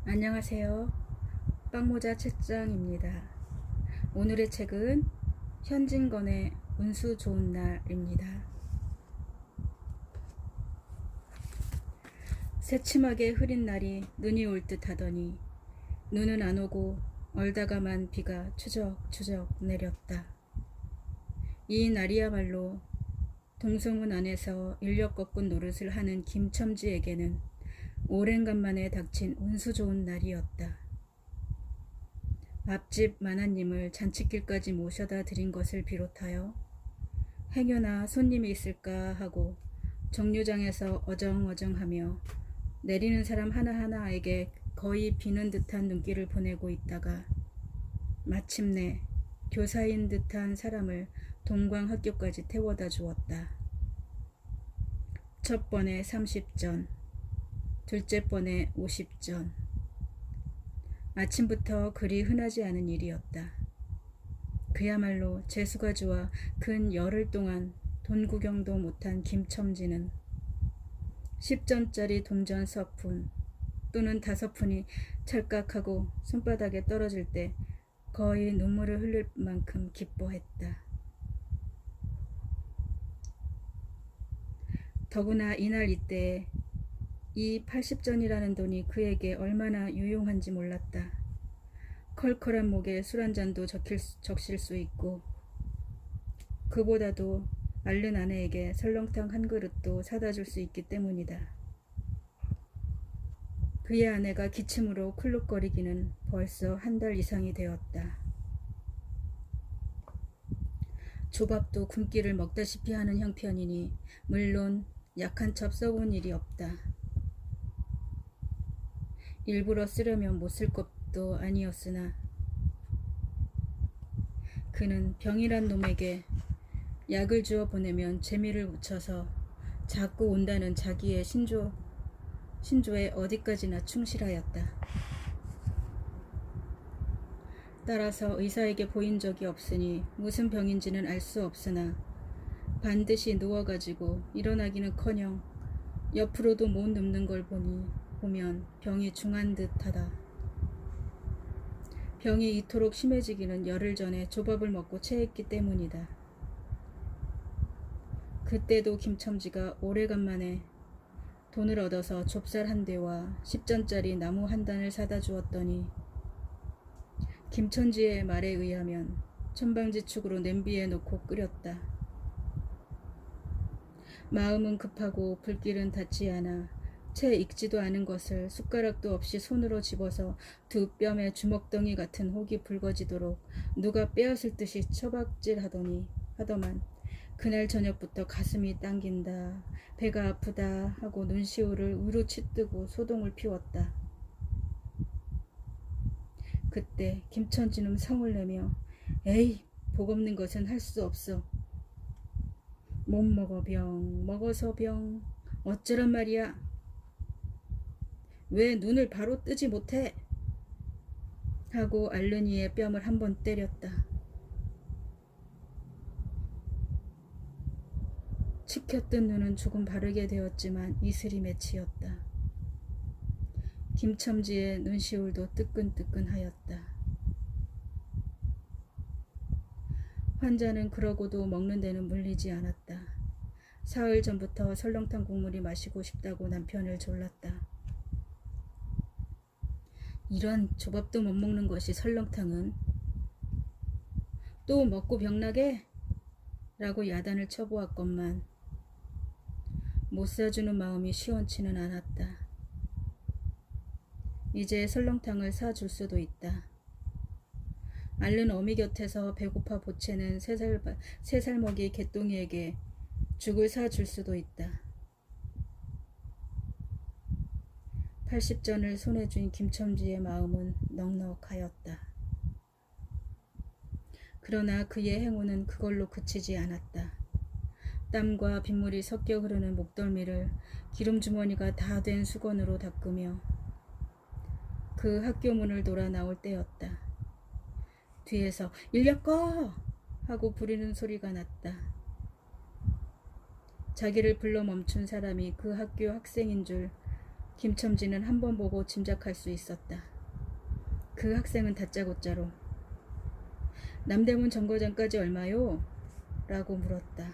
안녕하세요. 빵모자 책장입니다. 오늘의 책은 현진건의 운수 좋은 날입니다. 새침하게 흐린 날이 눈이 올 듯 하더니 눈은 안 오고 얼다가만 비가 추적추적 내렸다. 이 날이야말로 동성문 안에서 인력 거꾼 노릇을 하는 김첨지에게는 오랜간만에 닥친 운수 좋은 날이었다. 앞집 마나님을 잔치길까지 모셔다 드린 것을 비롯하여 행여나 손님이 있을까 하고 정류장에서 어정어정하며 내리는 사람 하나하나에게 거의 비는 듯한 눈길을 보내고 있다가 마침내 교사인 듯한 사람을 동광학교까지 태워다 주었다. 첫 번에 30전, 둘째 번에 50전. 아침부터 그리 흔하지 않은 일이었다. 그야말로 재수가 좋아 근 열흘 동안 돈 구경도 못한 김첨지는 10전짜리 동전 서푼 또는 5푼이 찰깍하고 손바닥에 떨어질 때 거의 눈물을 흘릴 만큼 기뻐했다. 더구나 이날 이때에 이 80전이라는 돈이 그에게 얼마나 유용한지 몰랐다. 컬컬한 목에 술 한 잔도 적실 수 있고 그보다도 앓는 아내에게 설렁탕 한 그릇도 사다 줄 수 있기 때문이다. 그의 아내가 기침으로 클룩거리기는 벌써 한 달 이상이 되었다. 조밥도 굶기를 먹다시피 하는 형편이니 물론 약한 첩 써본 일이 없다. 일부러 쓰려면 못 쓸 것도 아니었으나 그는 병이란 놈에게 약을 주어 보내면 재미를 붙여서 자꾸 온다는 자기의 신조에 어디까지나 충실하였다. 따라서 의사에게 보인 적이 없으니 무슨 병인지는 알 수 없으나 반드시 누워가지고 일어나기는커녕 옆으로도 못 눕는 걸 보면 병이 중한 듯하다. 병이 이토록 심해지기는 열흘 전에 조밥을 먹고 체했기 때문이다. 그때도 김첨지가 오래간만에 돈을 얻어서 좁쌀 한 대와 10전짜리 나무 한 단을 사다 주었더니 김첨지의 말에 의하면 천방지축으로 냄비에 넣고 끓였다. 마음은 급하고 불길은 닿지 않아 채 익지도 않은 것을 숟가락도 없이 손으로 집어서 두 뼘의 주먹덩이 같은 혹이 붉어지도록 누가 빼앗을 듯이 처박질하더만 그날 저녁부터 가슴이 당긴다, 배가 아프다 하고 눈시울을 위로 치뜨고 소동을 피웠다. 그때 김첨지는 성을 내며 에이, 복 없는 것은 할 수 없어. 못 먹어 병, 먹어서 병, 어쩌란 말이야. 왜 눈을 바로 뜨지 못해? 하고 앓는 이의 뺨을 한번 때렸다. 치켜뜬 눈은 조금 바르게 되었지만 이슬이 맺히었다. 김첨지의 눈시울도 뜨끈뜨끈하였다. 환자는 그러고도 먹는 데는 물리지 않았다. 사흘 전부터 설렁탕 국물이 마시고 싶다고 남편을 졸랐다. 이런 조밥도 못 먹는 것이 설렁탕은 또 먹고 병나게? 라고 야단을 쳐보았건만 못 사주는 마음이 시원치는 않았다. 이제 설렁탕을 사줄 수도 있다. 앓는 어미 곁에서 배고파 보채는 3살 먹이 개똥이에게 죽을 사줄 수도 있다. 80전을 손에 쥔 김첨지의 마음은 넉넉하였다. 그러나 그의 행운은 그걸로 그치지 않았다. 땀과 빗물이 섞여 흐르는 목덜미를 기름주머니가 다 된 수건으로 닦으며 그 학교 문을 돌아 나올 때였다. 뒤에서 인력 꺼! 하고 부리는 소리가 났다. 자기를 불러 멈춘 사람이 그 학교 학생인 줄 김첨지는 한 번 보고 짐작할 수 있었다. 그 학생은 다짜고짜로 남대문 정거장까지 얼마요? 라고 물었다.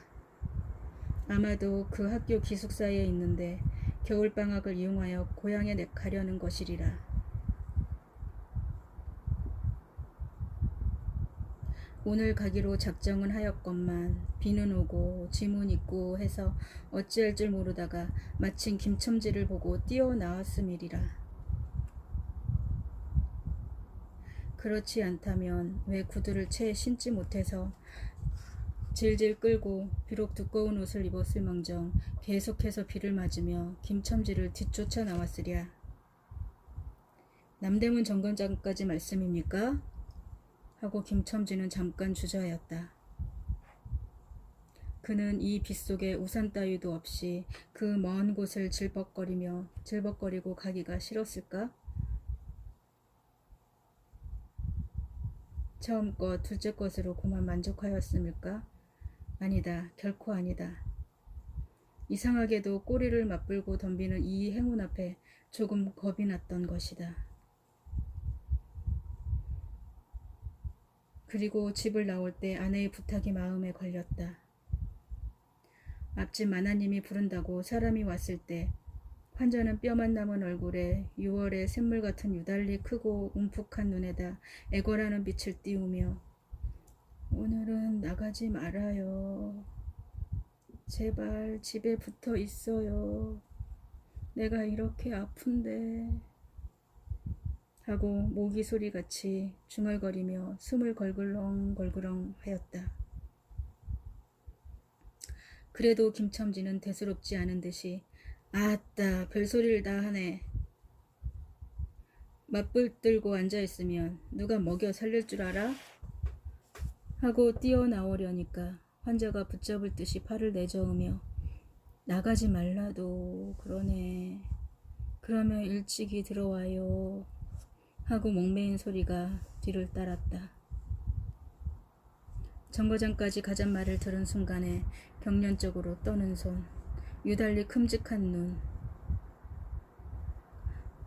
아마도 그 학교 기숙사에 있는데 겨울방학을 이용하여 고향에 가려는 것이리라. 오늘 가기로 작정은 하였건만 비는 오고 짐은 있고 해서 어찌할 줄 모르다가 마침 김첨지를 보고 뛰어나왔음이리라. 그렇지 않다면 왜 구두를 채 신지 못해서 질질 끌고 비록 두꺼운 옷을 입었을망정 계속해서 비를 맞으며 김첨지를 뒤쫓아 나왔으랴. 남대문 정거장까지 말씀입니까? 하고 김첨지는 잠깐 주저하였다. 그는 이 빗속에 우산 따위도 없이 그 먼 곳을 질벅거리고 가기가 싫었을까? 처음 것 둘째 것으로 그만 만족하였음일까? 아니다. 결코 아니다. 이상하게도 꼬리를 맞불고 덤비는 이 행운 앞에 조금 겁이 났던 것이다. 그리고 집을 나올 때 아내의 부탁이 마음에 걸렸다. 앞집 마나님이 부른다고 사람이 왔을 때 환자는 뼈만 남은 얼굴에 6월의 샘물 같은 유달리 크고 움푹한 눈에다 애걸하는 빛을 띄우며 오늘은 나가지 말아요. 제발 집에 붙어 있어요. 내가 이렇게 아픈데 하고 모기 소리같이 중얼거리며 숨을 걸그렁 하였다. 그래도 김첨지는 대수롭지 않은 듯이 아따 별소리를 다 하네. 맞불들고 앉아있으면 누가 먹여 살릴 줄 알아? 하고 뛰어나오려니까 환자가 붙잡을 듯이 팔을 내저으며 나가지 말라도 그러네. 그러면 일찍이 들어와요. 하고 목매인 소리가 뒤를 따랐다. 정거장까지 가잔 말을 들은 순간에 경련적으로 떠는 손, 유달리 큼직한 눈,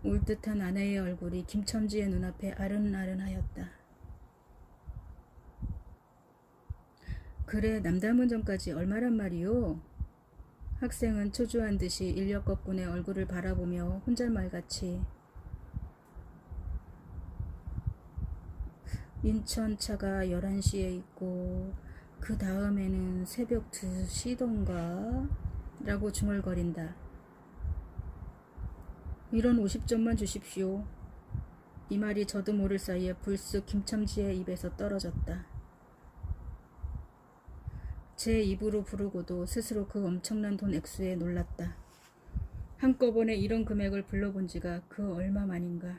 울듯한 아내의 얼굴이 김첨지의 눈앞에 아른아른하였다. 그래 남대문정까지 얼마란 말이오? 학생은 초조한 듯이 인력거꾼의 얼굴을 바라보며 혼잣말같이 인천차가 11시에 있고 그 다음에는 새벽 2시던가? 라고 중얼거린다. 이런 50점만 주십시오. 이 말이 저도 모를 사이에 불쑥 김첨지의 입에서 떨어졌다. 제 입으로 부르고도 스스로 그 엄청난 돈 액수에 놀랐다. 한꺼번에 이런 금액을 불러본 지가 그 얼마만인가.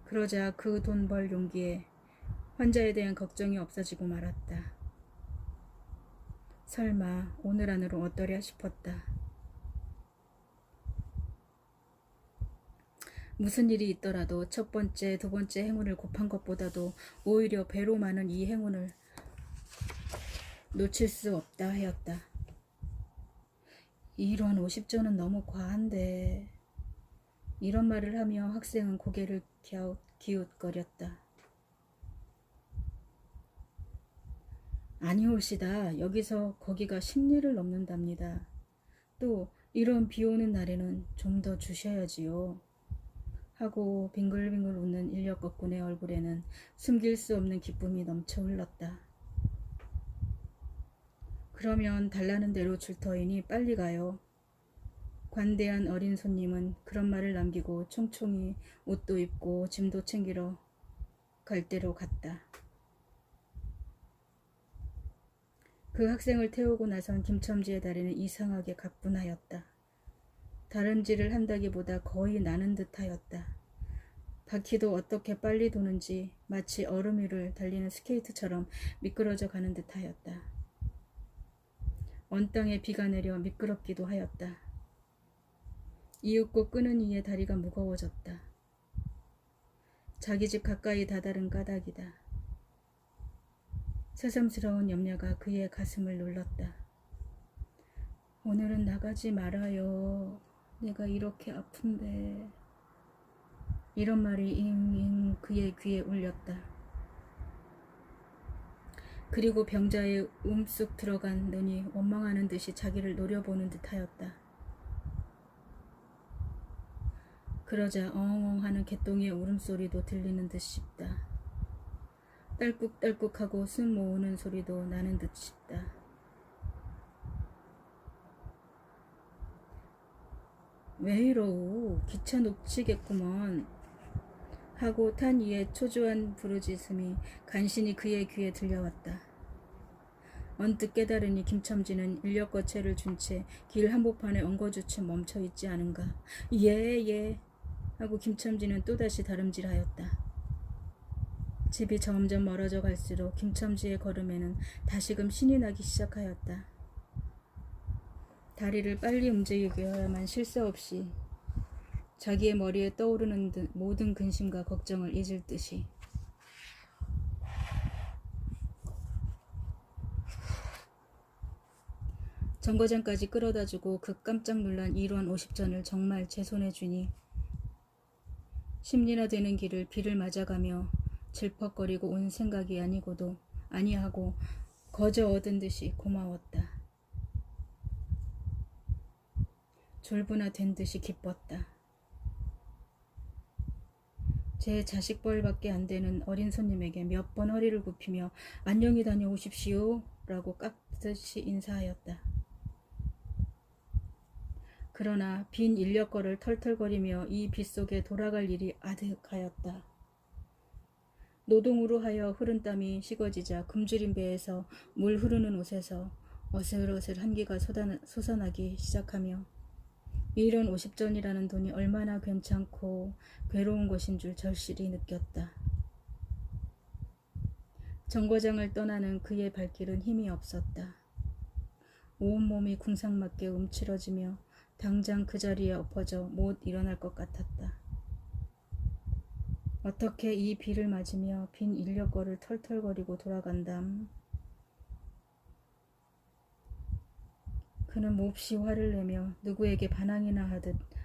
그러자 그 돈 벌 용기에 환자에 대한 걱정이 없어지고 말았다. 설마 오늘 안으로 어떠랴 싶었다. 무슨 일이 있더라도 첫 번째, 두 번째 행운을 곱한 것보다도 오히려 배로 많은 이 행운을 놓칠 수 없다 하였다. 이런 50조는 너무 과한데. 이런 말을 하며 학생은 고개를 기웃거렸다. 아니올시다. 여기서 거기가 10리를 넘는답니다. 또 이런 비 오는 날에는 좀 더 주셔야지요. 하고 빙글빙글 웃는 인력거꾼의 얼굴에는 숨길 수 없는 기쁨이 넘쳐 흘렀다. 그러면 달라는 대로 줄 터이니 빨리 가요. 관대한 어린 손님은 그런 말을 남기고 총총히 옷도 입고 짐도 챙기러 갈 대로 갔다. 그 학생을 태우고 나선 김첨지의 다리는 이상하게 가뿐하였다. 다름질을 한다기보다 거의 나는 듯하였다. 바퀴도 어떻게 빨리 도는지 마치 얼음 위를 달리는 스케이트처럼 미끄러져 가는 듯하였다. 언 땅에 비가 내려 미끄럽기도 하였다. 이윽고 끄는 이의 다리가 무거워졌다. 자기 집 가까이 다다른 까닭이다. 새삼스러운 염려가 그의 가슴을 눌렀다. 오늘은 나가지 말아요. 내가 이렇게 아픈데. 이런 말이 잉잉 그의 귀에 울렸다. 그리고 병자의 움쑥 들어간 눈이 원망하는 듯이 자기를 노려보는 듯하였다. 그러자 엉엉 하는 개똥이의 울음소리도 들리는 듯 싶다. 딸꾹딸꾹하고 숨 모으는 소리도 나는 듯 싶다. 왜 이러오? 기차 놓치겠구먼. 하고 탄 이의 초조한 부르짖음이 간신히 그의 귀에 들려왔다. 언뜻 깨달으니 김첨지는 인력거체를 준 채 길 한복판에 엉거주춤 멈춰있지 않은가. 예. 하고 김첨지는 또다시 다름질하였다. 집이 점점 멀어져 갈수록 김첨지의 걸음에는 다시금 신이 나기 시작하였다. 다리를 빨리 움직여야만 쉴 새 없이 자기의 머리에 떠오르는 모든 근심과 걱정을 잊을 듯이. 정거장까지 끌어다주고 그 깜짝 놀란 1원 50전을 정말 제 손에 주니 10리나 되는 길을 비를 맞아가며 질퍽거리고 온 생각이 아니하고 거저 얻은 듯이 고마웠다. 졸부나 된 듯이 기뻤다. 제 자식벌밖에 안 되는 어린 손님에게 몇 번 허리를 굽히며 안녕히 다녀오십시오 라고 깍듯이 인사하였다. 그러나 빈 인력거를 털털거리며 이 빗속에 돌아갈 일이 아득하였다. 노동으로 하여 흐른 땀이 식어지자 굶주린 배에서 물 흐르는 옷에서 어슬어슬 한기가 솟아나기 시작하며 1원 50전이라는 돈이 얼마나 괜찮고 괴로운 것인 줄 절실히 느꼈다. 정거장을 떠나는 그의 발길은 힘이 없었다. 온몸이 궁상맞게 움츠러지며 당장 그 자리에 엎어져 못 일어날 것 같았다. 어떻게 이 비를 맞으며 빈 인력거를 털털거리고 돌아간담. 그는 몹시 화를 내며 누구에게 반항이나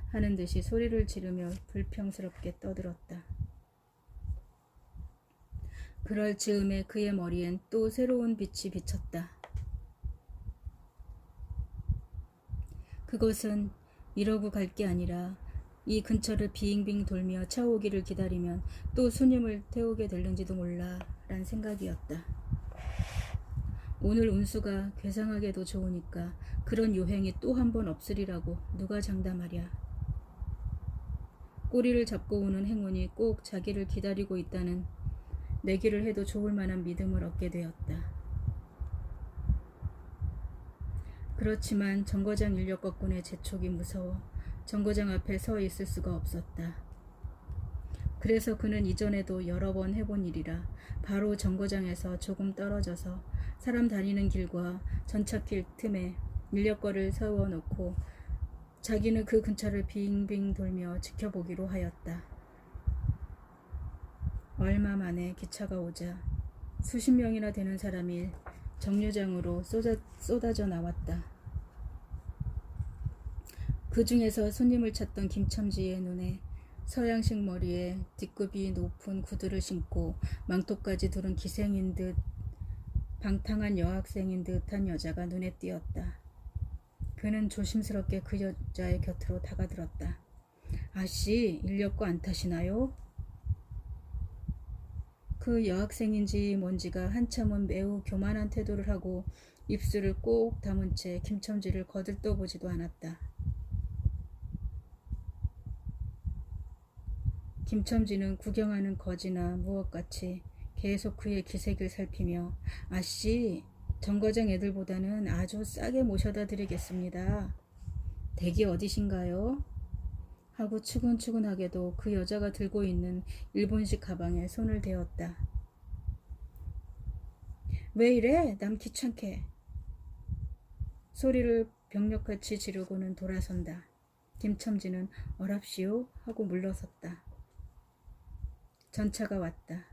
하는 듯이 소리를 지르며 불평스럽게 떠들었다. 그럴 즈음에 그의 머리엔 또 새로운 빛이 비쳤다. 그것은 이러고 갈 게 아니라 이 근처를 빙빙 돌며 차 오기를 기다리면 또 손님을 태우게 될는지도 몰라 란 생각이었다. 오늘 운수가 괴상하게도 좋으니까 그런 요행이 또 한 번 없으리라고 누가 장담하랴. 꼬리를 잡고 오는 행운이 꼭 자기를 기다리고 있다는 내기를 해도 좋을 만한 믿음을 얻게 되었다. 그렇지만 정거장 인력거꾼의 재촉이 무서워 정거장 앞에 서 있을 수가 없었다. 그래서 그는 이전에도 여러 번 해본 일이라 바로 정거장에서 조금 떨어져서 사람 다니는 길과 전차길 틈에 인력거를 세워놓고 자기는 그 근처를 빙빙 돌며 지켜보기로 하였다. 얼마 만에 기차가 오자 수십 명이나 되는 사람이 정류장으로 쏟아져 나왔다. 그 중에서 손님을 찾던 김첨지의 눈에 서양식 머리에 뒤급이 높은 구두를 신고 망토까지 두른 기생인 듯 방탕한 여학생인 듯한 여자가 눈에 띄었다. 그는 조심스럽게 그 여자의 곁으로 다가들었다. 아씨, 인력거 안 타시나요? 그 여학생인지 뭔지가 한참은 매우 교만한 태도를 하고 입술을 꼭 다문 채 김첨지를 거들떠보지도 않았다. 김첨지는 구경하는 거지나 무엇같이 계속 그의 기색을 살피며 아씨, 정거장 애들보다는 아주 싸게 모셔다 드리겠습니다. 댁이 어디신가요? 하고 추근추근하게도 그 여자가 들고 있는 일본식 가방에 손을 대었다. 왜 이래? 남 귀찮게. 소리를 병력같이 지르고는 돌아선다. 김첨지는 어랍시오 하고 물러섰다. 전차가 왔다.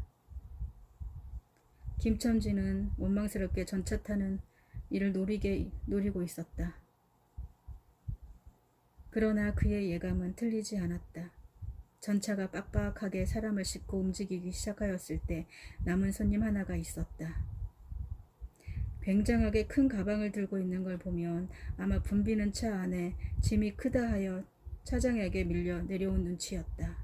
김첨지는 원망스럽게 전차 타는 이를 노리고 있었다. 그러나 그의 예감은 틀리지 않았다. 전차가 빡빡하게 사람을 싣고 움직이기 시작하였을 때 남은 손님 하나가 있었다. 굉장하게 큰 가방을 들고 있는 걸 보면 아마 붐비는 차 안에 짐이 크다 하여 차장에게 밀려 내려온 눈치였다.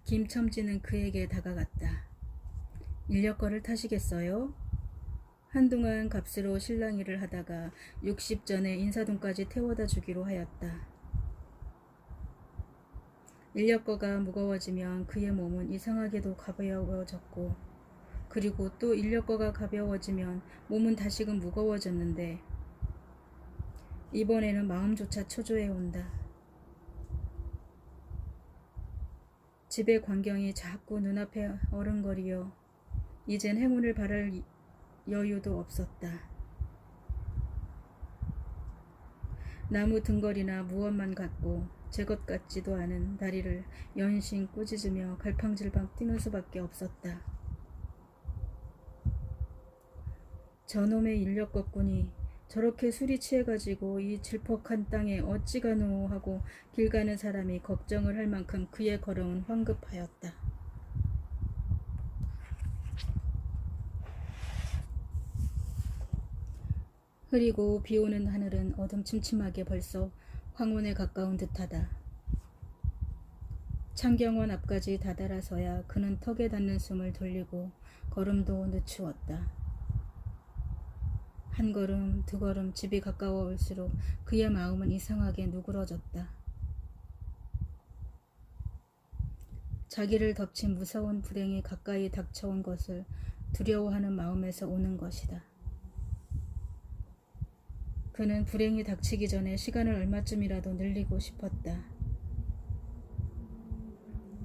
김첨지는 그에게 다가갔다. 인력거를 타시겠어요? 한동안 값으로 실랑이를 하다가 60전에 인사동까지 태워다 주기로 하였다. 인력거가 무거워지면 그의 몸은 이상하게도 가벼워졌고, 그리고 또 인력거가 가벼워지면 몸은 다시금 무거워졌는데 이번에는 마음조차 초조해 온다. 집의 광경이 자꾸 눈앞에 어른거리어 이젠 행운을 바랄 여유도 없었다. 나무 등걸이나 무엇만 같고 제 것 같지도 않은 다리를 연신 꾸짖으며 갈팡질팡 뛰는 수밖에 없었다. 저놈의 인력거꾼이 저렇게 술이 취해가지고 이 질퍽한 땅에 어찌 가노 하고 길 가는 사람이 걱정을 할 만큼 그의 걸음은 황급하였다. 흐리고 비오는 하늘은 어둠침침하게 벌써 황혼에 가까운 듯하다. 창경원 앞까지 다다라서야 그는 턱에 닿는 숨을 돌리고 걸음도 늦추었다. 한 걸음, 두 걸음 집이 가까워 올수록 그의 마음은 이상하게 누그러졌다. 자기를 덮친 무서운 불행이 가까이 닥쳐온 것을 두려워하는 마음에서 오는 것이다. 그는 불행이 닥치기 전에 시간을 얼마쯤이라도 늘리고 싶었다.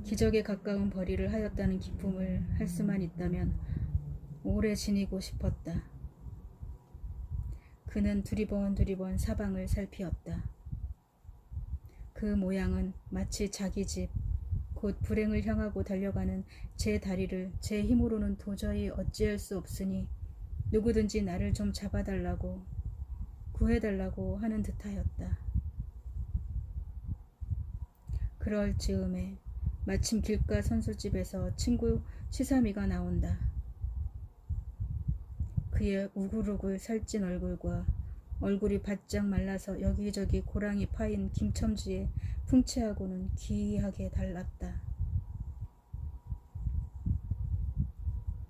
기적에 가까운 벌이를 하였다는 기쁨을 할 수만 있다면 오래 지니고 싶었다. 그는 두리번 사방을 살피었다. 그 모양은 마치 자기 집, 곧 불행을 향하고 달려가는 제 다리를 제 힘으로는 도저히 어찌할 수 없으니 누구든지 나를 좀 잡아달라고, 구해달라고 하는 듯하였다. 그럴 즈음에 마침 길가 선술집에서 친구 시삼이가 나온다. 그의 우글우글 살찐 얼굴과 얼굴이 바짝 말라서 여기저기 고랑이 파인 김첨지의 풍채하고는 기이하게 달랐다.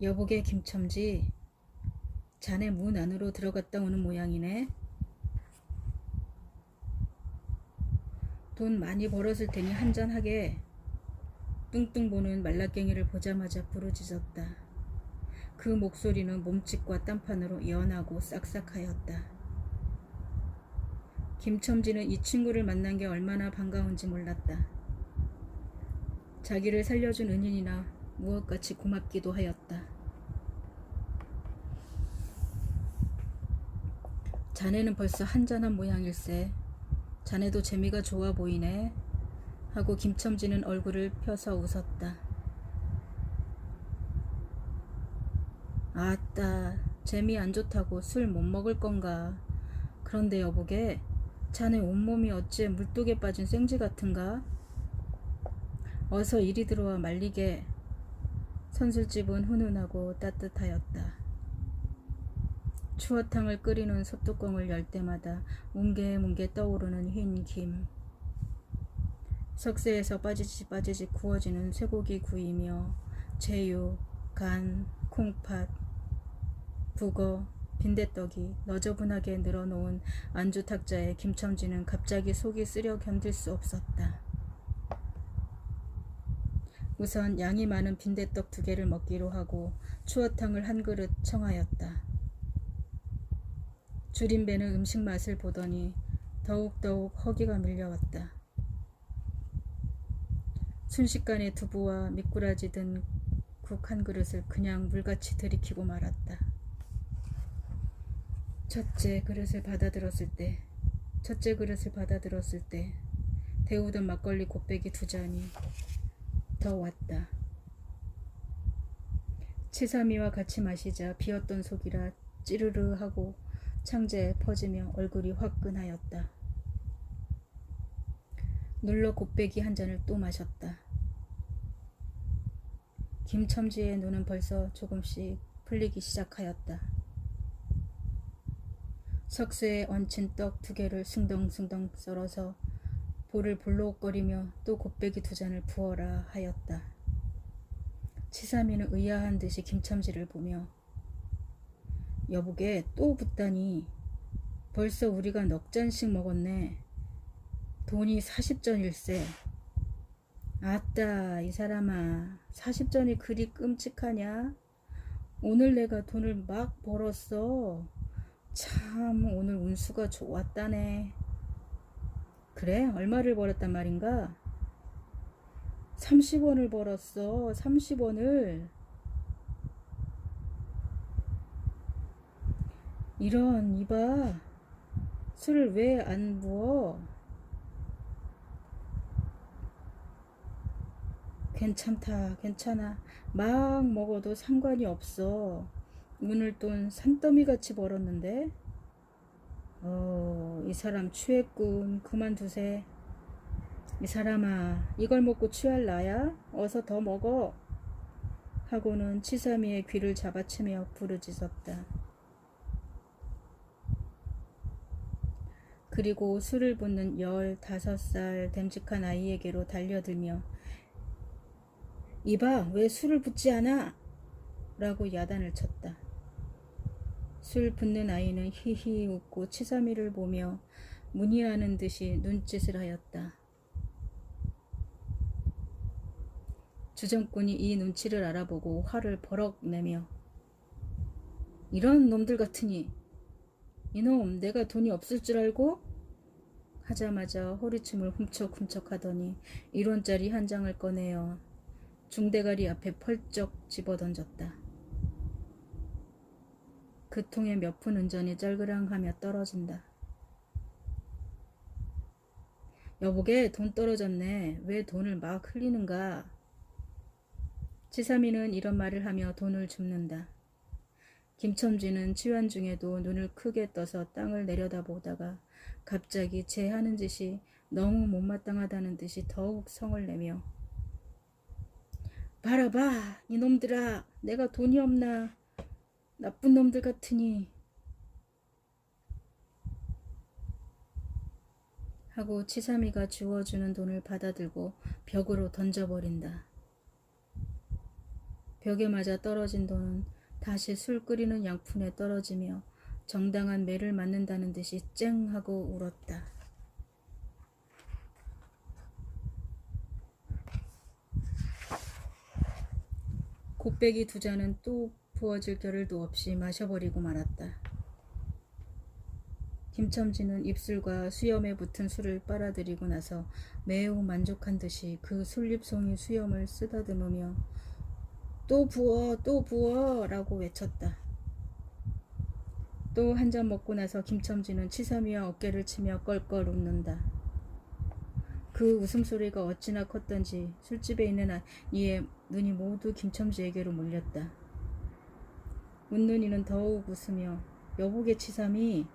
여보게 김첨지, 자네 문 안으로 들어갔다 오는 모양이네. 돈 많이 벌었을 테니 한잔하게. 뚱뚱 보는 말라깽이를 보자마자 부르짖었다. 그 목소리는 몸짓과 딴판으로 연하고 싹싹하였다. 김첨지는 이 친구를 만난 게 얼마나 반가운지 몰랐다. 자기를 살려준 은인이나 무엇같이 고맙기도 하였다. 자네는 벌써 한잔한 모양일세. 자네도 재미가 좋아 보이네. 하고 김첨지는 얼굴을 펴서 웃었다. 아따, 재미 안 좋다고 술 못 먹을 건가. 그런데 여보게, 자네 온몸이 어째 물독에 빠진 생쥐 같은가? 어서 이리 들어와 말리게. 선술집은 훈훈하고 따뜻하였다. 추어탕을 끓이는 솥뚜껑을 열 때마다 뭉게뭉게 떠오르는 흰 김. 석쇠에서 빠지지 구워지는 쇠고기 구이며 제육, 간, 콩팥, 북어, 빈대떡이 너저분하게 늘어놓은 안주 탁자에 김첨지는 갑자기 속이 쓰려 견딜 수 없었다. 우선 양이 많은 빈대떡 2개를 먹기로 하고 추어탕을 한 그릇 청하였다. 줄인 배는 음식 맛을 보더니 더욱더욱 허기가 밀려왔다. 순식간에 두부와 미꾸라지 든 국 한 그릇을 그냥 물같이 들이키고 말았다. 첫째 그릇을 받아들었을 때 데우던 막걸리 곱빼기 2잔이 더 왔다. 치삼이와 같이 마시자 비었던 속이라 찌르르 하고 창자에 퍼지며 얼굴이 화끈하였다. 눌러 곱빼기 한 잔을 또 마셨다. 김첨지의 눈은 벌써 조금씩 풀리기 시작하였다. 석쇠에 얹힌 떡 2개를 숭덩숭덩 썰어서 볼을 볼록거리며 또 곱빼기 2잔을 부어라 하였다. 치삼이는 의아한 듯이 김첨지를 보며 여보게 또 붓다니 벌써 우리가 넉 잔씩 먹었네. 돈이 40전일세. 아따 이 사람아 40전이 그리 끔찍하냐? 오늘 내가 돈을 막 벌었어. 참 오늘 운수가 좋았다네. 그래? 얼마를 벌었단 말인가? 30원을 벌었어. 30원을. 이런 이봐. 술을 왜 안 부어? 괜찮다. 괜찮아. 막 먹어도 상관이 없어. 오늘 돈 산더미같이 벌었는데. 이 사람 취했군. 그만두세. 이 사람아 이걸 먹고 취할 나야? 어서 더 먹어. 하고는 치삼이의 귀를 잡아치며 부르짖었다. 그리고 술을 붓는 15살 됨직한 아이에게로 달려들며 이봐 왜 술을 붓지 않아? 라고 야단을 쳤다. 술 붓는 아이는 히히 웃고 치삼이를 보며 문의하는 듯이 눈짓을 하였다. 주정꾼이 이 눈치를 알아보고 화를 버럭 내며 이런 놈들 같으니 이놈 내가 돈이 없을 줄 알고? 하자마자 허리춤을 훔척훔척 하더니 1원짜리 한 장을 꺼내어 중대가리 앞에 펄쩍 집어던졌다. 그 통에 몇 푼 은전이 쩔그랑하며 떨어진다. 여보게 돈 떨어졌네. 왜 돈을 막 흘리는가? 치삼이는 이런 말을 하며 돈을 줍는다. 김첨지는 치환 중에도 눈을 크게 떠서 땅을 내려다보다가 갑자기 제 하는 짓이 너무 못마땅하다는 듯이 더욱 성을 내며 봐라 봐 이놈들아 내가 돈이 없나 나쁜 놈들 같으니 하고 치삼이가 주워주는 돈을 받아들고 벽으로 던져버린다. 벽에 맞아 떨어진 돈은 다시 술 끓이는 양푼에 떨어지며 정당한 매를 맞는다는 듯이 쨍 하고 울었다. 곱빼기 2잔은 또 부어질 겨를도 없이 마셔버리고 말았다. 김첨지는 입술과 수염에 붙은 술을 빨아들이고 나서 매우 만족한 듯이 그 술립송이 수염을 쓰다듬으며 또 부어 또 부어 라고 외쳤다. 또 한 잔 먹고 나서 김첨지는 치삼이와 어깨를 치며 껄껄 웃는다. 그 웃음소리가 어찌나 컸던지 술집에 있는 이의 눈이 모두 김첨지에게로 몰렸다. 웃는 이는 더욱 웃으며 여보게 치삼이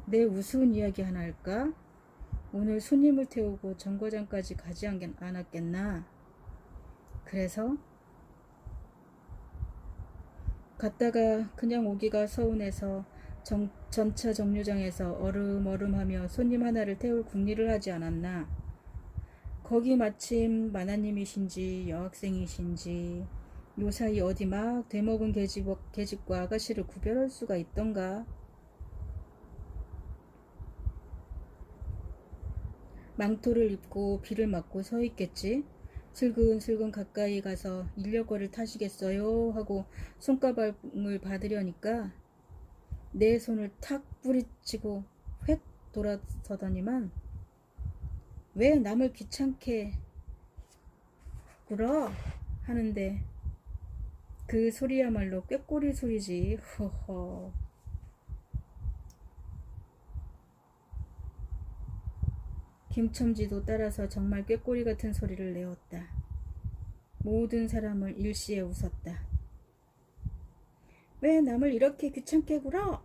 내 우스운 이야기 하나 할까? 오늘 손님을 태우고 정거장까지 가지 않았겠나? 그래서? 갔다가 그냥 오기가 서운해서 전차 정류장에서 얼음얼음하며 손님 하나를 태울 궁리를 하지 않았나? 거기 마침 마나님이신지 여학생이신지 요사이 어디 막 되먹은 계집과 아가씨를 구별할 수가 있던가? 망토를 입고 비를 맞고 서 있겠지? 슬근슬근 가까이 가서 인력거를 타시겠어요? 하고 손가락을 받으려니까 내 손을 탁 뿌리치고 획 돌아서더니만 왜 남을 귀찮게 굴어? 하는데 그 소리야말로 꾀꼬리 소리지. 허허. 김첨지도 따라서 정말 꾀꼬리 같은 소리를 내었다. 모든 사람을 일시에 웃었다. 왜 남을 이렇게 귀찮게 굴어?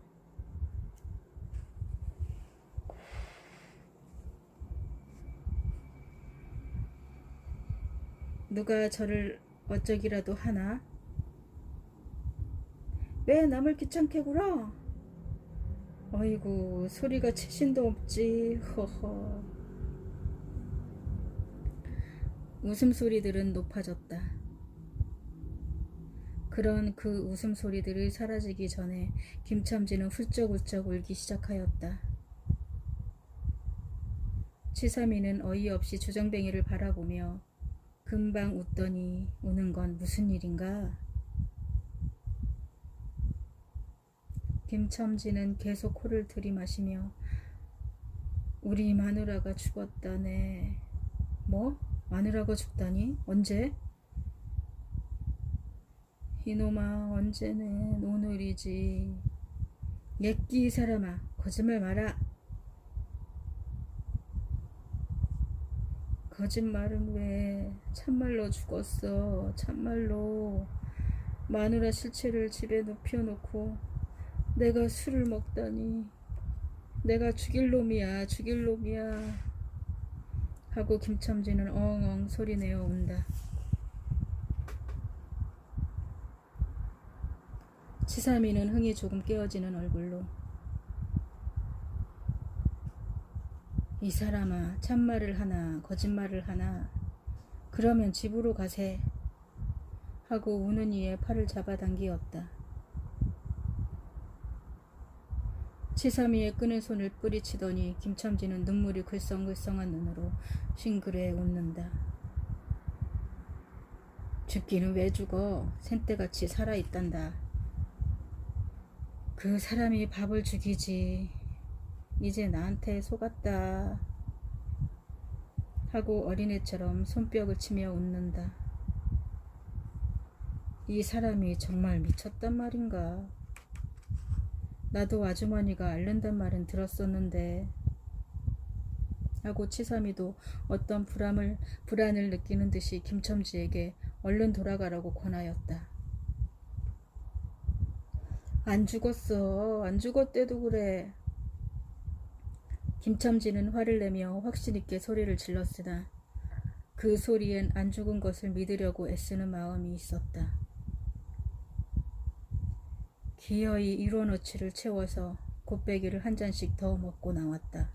누가 저를 어쩌기라도 하나? 왜 남을 귀찮게 굴어? 어이구, 소리가 채신도 없지. 허허. 웃음소리들은 높아졌다. 그런 그 웃음소리들이 사라지기 전에 김첨지는 훌쩍훌쩍 울기 시작하였다. 치삼이는 어이없이 주정뱅이를 바라보며 금방 웃더니 우는 건 무슨 일인가? 김첨지는 계속 코를 들이마시며 우리 마누라가 죽었다네. 뭐? 마누라가 죽다니? 언제? 이놈아, 언제는 오늘이지. 예끼 이 사람아, 거짓말 마라. 거짓말은 왜? 참말로 죽었어. 참말로. 마누라 실체를 집에 눕혀놓고 내가 술을 먹다니. 내가 죽일 놈이야, 죽일 놈이야. 하고 김첨지는 엉엉 소리내어 운다. 치삼이는 흥이 조금 깨어지는 얼굴로 이 사람아, 참말을 하나 거짓말을 하나 그러면 집으로 가세 하고 우는 이의 팔을 잡아당기었다. 치삼이의 끄는 손을 뿌리치더니 김첨지는 눈물이 글썽글썽한 눈으로 싱그레 웃는다. 죽기는 왜 죽어? 샌때같이 살아있단다. 그 사람이 밥을 죽이지. 이제 나한테 속았다. 하고 어린애처럼 손뼉을 치며 웃는다. 이 사람이 정말 미쳤단 말인가? 나도 아주머니가 앓는단 말은 들었었는데 하고 치삼이도 어떤 불안을 느끼는 듯이 김첨지에게 얼른 돌아가라고 권하였다. 안 죽었어. 안 죽었대도 그래. 김첨지는 화를 내며 확신있게 소리를 질렀으나 그 소리엔 안 죽은 것을 믿으려고 애쓰는 마음이 있었다. 기어이 1원어치를 채워서 곱빼기를 한 잔씩 더 먹고 나왔다.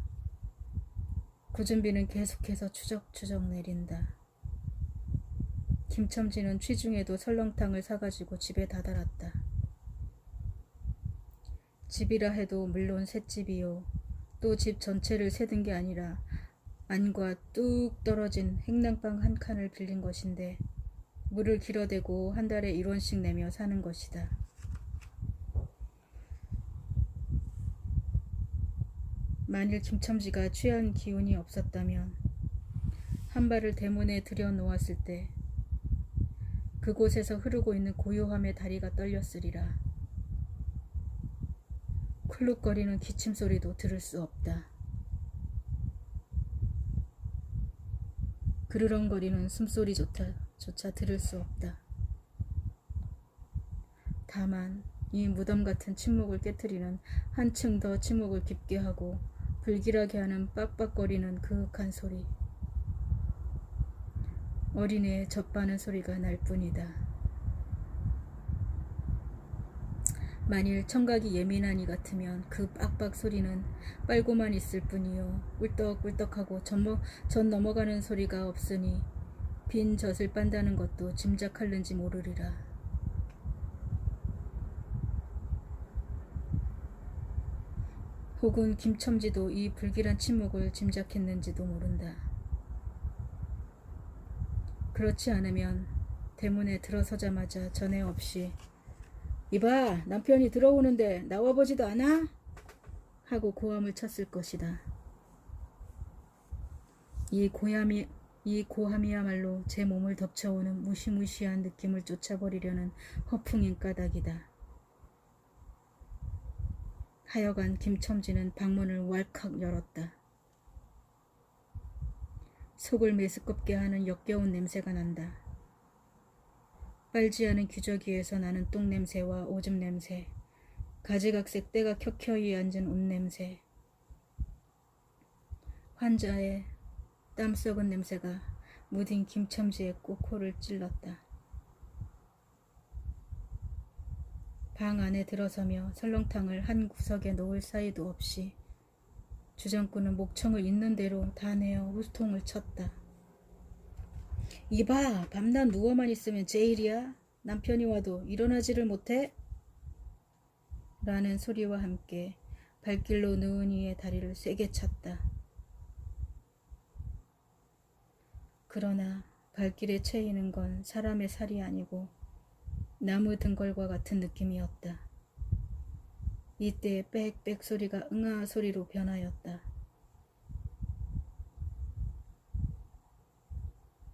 구준비는 계속해서 추적추적 내린다. 김첨지는 취중에도 설렁탕을 사가지고 집에 다다랐다. 집이라 해도 물론 셋집이요. 또 집 전체를 세든 게 아니라 안과 뚝 떨어진 행랑방 한 칸을 빌린 것인데 물을 길어대고 한 달에 1원씩 내며 사는 것이다. 만일 김첨지가 취한 기운이 없었다면 한 발을 대문에 들여놓았을 때 그곳에서 흐르고 있는 고요함의 다리가 떨렸으리라. 쿨룩거리는 기침소리도 들을 수 없다. 그르렁거리는 숨소리조차 들을 수 없다. 다만 이 무덤 같은 침묵을 깨트리는 한층 더 침묵을 깊게 하고 불길하게 하는 빡빡거리는 그윽한 소리. 어린애의 젖바는 소리가 날 뿐이다. 만일 청각이 예민한 이 같으면 그 빡빡 소리는 빨고만 있을 뿐이요. 꿀떡꿀떡하고 젖 넘어가는 소리가 없으니 빈 젖을 빤다는 것도 짐작할는지 모르리라. 혹은 김첨지도 이 불길한 침묵을 짐작했는지도 모른다. 그렇지 않으면 대문에 들어서자마자 전에 없이 이봐, 남편이 들어오는데 나와보지도 않아? 하고 고함을 쳤을 것이다. 이 고함이야말로 제 몸을 덮쳐오는 무시무시한 느낌을 쫓아버리려는 허풍인 까닭이다. 하여간 김첨지는 방문을 왈칵 열었다. 속을 메스껍게 하는 역겨운 냄새가 난다. 빨지 않은 기저귀에서 나는 똥냄새와 오줌 냄새, 가지각색 때가 켜켜이 앉은 옷 냄새, 환자의 땀 썩은 냄새가 무딘 김첨지의 꼭 코를 찔렀다. 방 안에 들어서며 설렁탕을 한 구석에 놓을 사이도 없이 주정꾼은 목청을 있는 대로 다 내어 후통을 쳤다. 이봐, 밤낮 누워만 있으면 제일이야. 남편이 와도 일어나지를 못해? 라는 소리와 함께 발길로 느은이의 다리를 세게 찼다. 그러나 발길에 채이는 건 사람의 살이 아니고 나무 등걸과 같은 느낌이었다. 이때 빽빽 소리가 응아 소리로 변하였다.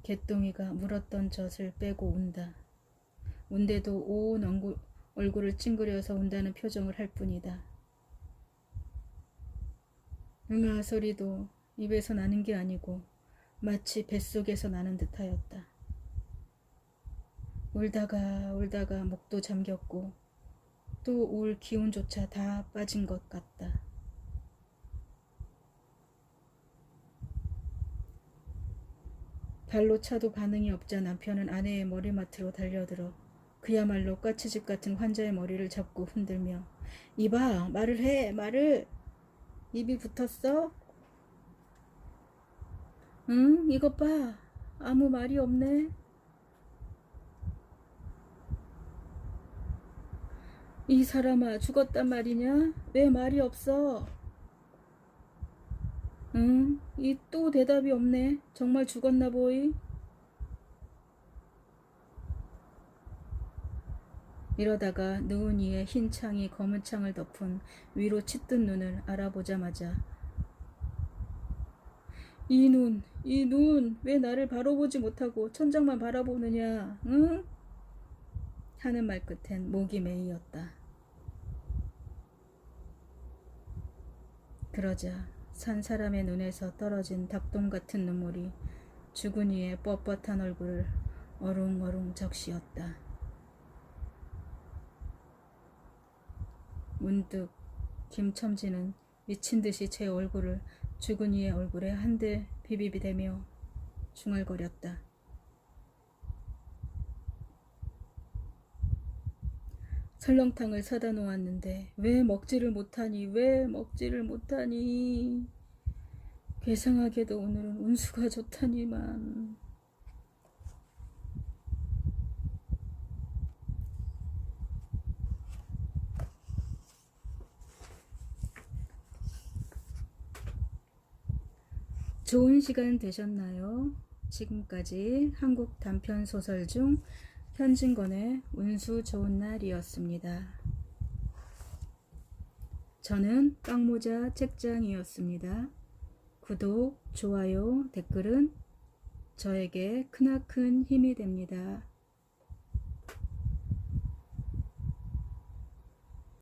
개똥이가 물었던 젖을 빼고 운다. 운데도 온 얼굴을 찡그려서 운다는 표정을 할 뿐이다. 응아 소리도 입에서 나는 게 아니고 마치 뱃속에서 나는 듯하였다. 울다가 목도 잠겼고 또 울 기운조차 다 빠진 것 같다. 발로 차도 반응이 없자 남편은 아내의 머리맡으로 달려들어 그야말로 까치집 같은 환자의 머리를 잡고 흔들며 이봐, 말을 해, 말을. 입이 붙었어? 응, 이것 봐. 아무 말이 없네. 이 사람아, 죽었단 말이냐? 왜 말이 없어? 응, 이 또 대답이 없네. 정말 죽었나 보이? 이러다가 느은이의 흰 창이 검은 창을 덮은 위로 치뜬 눈을 알아보자마자 이 눈, 왜 나를 바로 보지 못하고 천장만 바라보느냐, 응? 하는 말 끝엔 목이 메이었다. 그러자 산 사람의 눈에서 떨어진 닭똥 같은 눈물이 죽은 이의 뻣뻣한 얼굴을 어룽어룽 적시었다. 문득 김첨지는 미친 듯이 제 얼굴을 죽은 이의 얼굴에 한데 비비비대며 중얼거렸다. 설렁탕을 사다 놓았는데 왜 먹지를 못하니? 괴상하게도 오늘은 운수가 좋다니만. 좋은 시간 되셨나요? 지금까지 한국 단편 소설 중 현진건의 운수 좋은 날이었습니다. 저는 빵모자 책장이었습니다. 구독, 좋아요, 댓글은 저에게 크나큰 힘이 됩니다.